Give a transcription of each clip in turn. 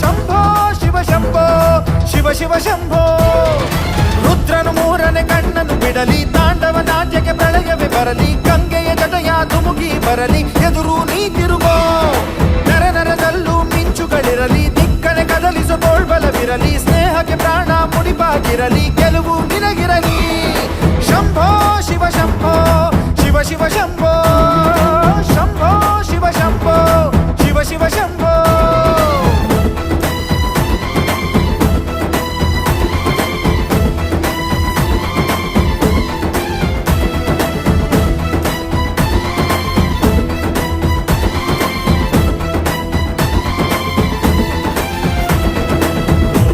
ಶಂಭೋ ಶಿವ ಶಂಭೋ ಶಿವ ಶಿವ ಶಂಭೋ. ರುದ್ರನು ಮೂರನೇ ಕಣ್ಣನ್ನು ಬಿಡಲಿ, ತಾಂಡವ ನಾಟ್ಯಕ್ಕೆ ಪ್ರಳಯವೇ ಬರಲಿ, ಗಂಗೆಯ ಜಟಯ ಧುಮುಕಿ ಬರಲಿ, ಎದುರು ನೀ ತಿರುಗೋ. ನರ ನರದಲ್ಲೂ ಮಿಂಚುಗಳಿರಲಿ, ದಿಕ್ಕನೆ ಕದಲಿಸೋ ತೋಳ್ಬಲವಿರಲಿ, ಸ್ನೇಹಕ್ಕೆ ಪ್ರಾಣ ಮುಡಿಪಾಗಿರಲಿ, ಗೆಲುವು ನಿನಗಿರಲಿ. ಶಂಭೋ ಶಿವ ಶಂಭೋ ಶಿವ ಶಿವ ಶಂಭೋ. ಶಂಭೋ ಶಿವ ಶಂಭೋ ಶಿವ ಶಿವ ಶಂಭೋ.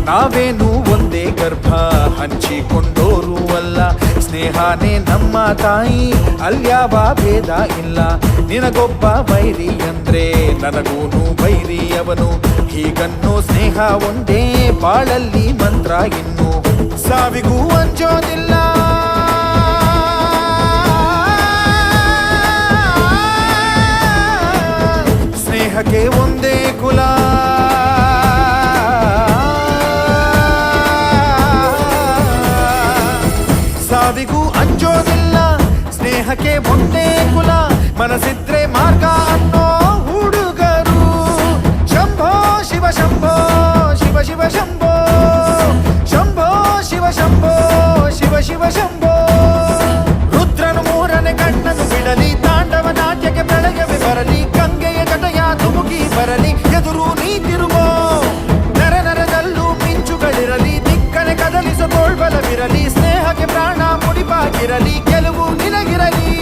ನಾವೇನು ಒಂದೇ ಗರ್ಭ ಹಂಚಿಕೊಂಡೋರು ಅಲ್ಲ, ಸ್ನೇಹನೇ ನಮ್ಮ ತಾಯಿ, ಅಲ್ಯಾವ ಭೇದ ಇಲ್ಲ. ನಿನಗೊಬ್ಬ ವೈರಿ ಅಂದ್ರೆ ನನಗೂನು ಬೈರಿ ಅವನು, ಹೀಗನ್ನೋ ಸ್ನೇಹ ಒಂದೇ ಬಾಳಲ್ಲಿ ಮಂತ್ರ, ಇನ್ನು ಸಾವಿಗೂ ಅಂಜೋದಿಲ್ಲ. ಸ್ನೇಹಕ್ಕೆ ಒಂದೇ ಕುಲ, ಸಾವಿಗೂ ಅಂಜೋದಿಲ್ಲ. ಸ್ನೇಹಕ್ಕೆ ಒಂದೇ ಕುಲ, ಮನಸ್ಸಿದ್ರೆ ಮಾರ್ಗ ಅನ್ನೋ ಹುಡುಗರು. ಶಂಭೋ ಶಿವ ಶಂಭೋ ಶಿವ ಶಿವ ಶಂಭೋ. ಶಂಭೋ ಶಿವ ಶಂಭೋ ಶಿವ ಶಿವ ಶಂಭೋ. ರುದ್ರನು ಮೂರನೇ ಕಣ್ಣನ್ನು ಬಿಡಲಿ, ತಾಂಡವ ನಾಟ್ಯಕ್ಕೆ ಪ್ರಳಯವೇ ಬರಲಿ, ಗಂಗೆಯ ಜಟಯ ಧುಮುಕಿ ಬರಲಿ, ಎದುರು ನೀ ತಿರುಗೋ. ನರ ನರದಲ್ಲೂ ಮಿಂಚುಗಳಿರಲಿ, ದಿಕ್ಕನೆ ಕದಲಿಸೋ ತೋಳ್ಬಲವಿರಲಿ, ಸ್ನೇಹಕ್ಕೆ ಪ್ರಾಣ ಮುಡಿಪಾಗಿರಲಿ, ಗೆಲುವು ನಿನಗಿರಲಿ.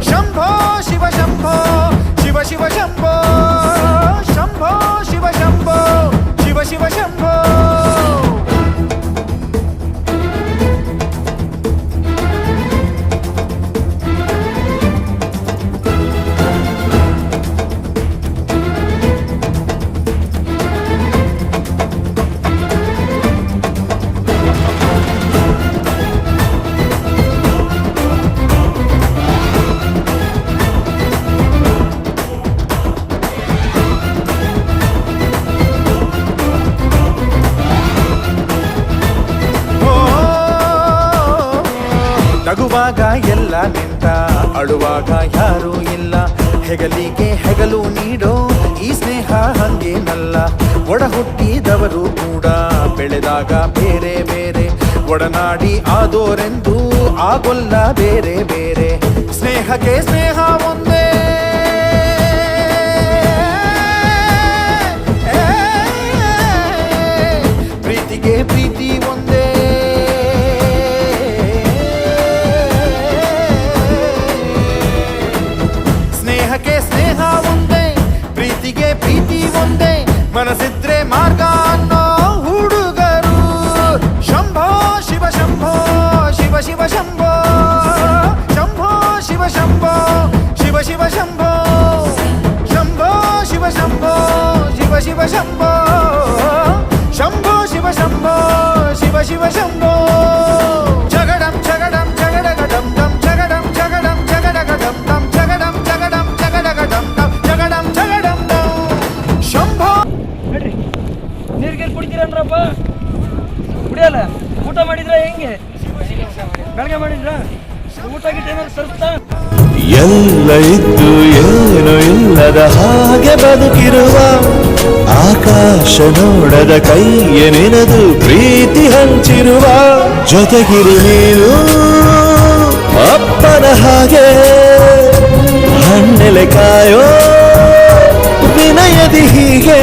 ಶಂಭೋ ಶಿವ ಶಂಭೋ ಶಿವ ಶಿವ ಶಂಭೋ. ಶಂಭೋ ಶಿವ ಶಂಭೋ ಶಿವ ಶಿವ ಶಂಭೋ. ನಗುವಾಗ ಎಲ್ಲ ನಿಂತ, ಅಳುವಾಗ ಯಾರೂ ಇಲ್ಲ, ಹೆಗಲಿಗೆ ಹೆಗಲು ನೀಡೋ ಈ ಸ್ನೇಹ ಹಂಗೇನಲ್ಲ. ಒಡ ಹುಟ್ಟಿದವರು ಕೂಡ ಬೆಳೆದಾಗ ಬೇರೆ ಬೇರೆ, ಒಡನಾಡಿ ಆದೋರೆಂದು ಆಗೊಲ್ಲ ಬೇರೆ ಬೇರೆ. ಸ್ನೇಹಕ್ಕೆ ಸ್ನೇಹ ಒಂದೇ, ಪ್ರೀತಿಗೆ ಪ್ರೀತಿ ಒಂದೇ. ಸ್ನೇಹಕ್ಕೆ ಸ್ನೇಹ ಒಂದೇ, ಪ್ರೀತಿಗೆ ಪ್ರೀತಿ ಒಂದೇ, ಮನಸ್ಸಿದ್ರೆ ಮಾರ್ಗ ಅನ್ನೋ ಹುಡುಗರು. ಶಂಭೋ ಶಿವ ಶಂಭೋ ಶಿವ ಶಿವ ಶಂಭೋ. ಶಂಭೋ ಶಿವ ಶಂಭೋ ಶಿವ ಶಿವ ಶಂಭೋ. ಶಂಭೋ ಶಿವ ಶಂಭೋ ಶಿವ ಶಿವ ಶಂಭೋ. ಶಂಭೋ ಶಿವ ಶಂಭೋ ಶಿವ ಶಿವ ಶಂಭೋ. ಜಗಡಂ ಜಗಡಂ ಜಗಡಗಡಂ ದಂ ಜಗಡಂ ಜಗಡಂ ಜಗಡಗಡಂ ದಂ ಜಗಡಂ ಜಗಡಂ ಜಗಡಗಡಂ ದಂ ಜಗಡಂ ಜಗಡಂ ದಂ. ಶಂಭೋ. ನೀರ್ಗೇನು ಕುಡಿತೀರನ್ರಪ್ಪ? ಕುಡಿಯಲ್ಲ? ಊಟ ಮಾಡಿದ್ರ? ಹೆಂಗೆ ಬೆಳಗ್ಗೆ ಮಾಡಿದ್ರ? ಊಟ ಗಿಟ್ಟ ಏನಾದ್ರು ಸ್ವಲ್ಪ ಎಲ್ಲ ಇದ್ದು ಏನು ಇಲ್ಲದ ಹಾಗೆ ಬದುಕಿರುವ, ಆಕಾಶ ನೋಡದ ಕೈಯ ನಿನದು ಪ್ರೀತಿ ಹಂಚಿರುವ, ಜೊತೆಗಿರು ನೀನು ಅಪ್ಪನ ಹಾಗೆ, ಹಣ್ಣೆಲೆ ಕಾಯೋ ವಿನಯದಿ ಹೀಗೆ.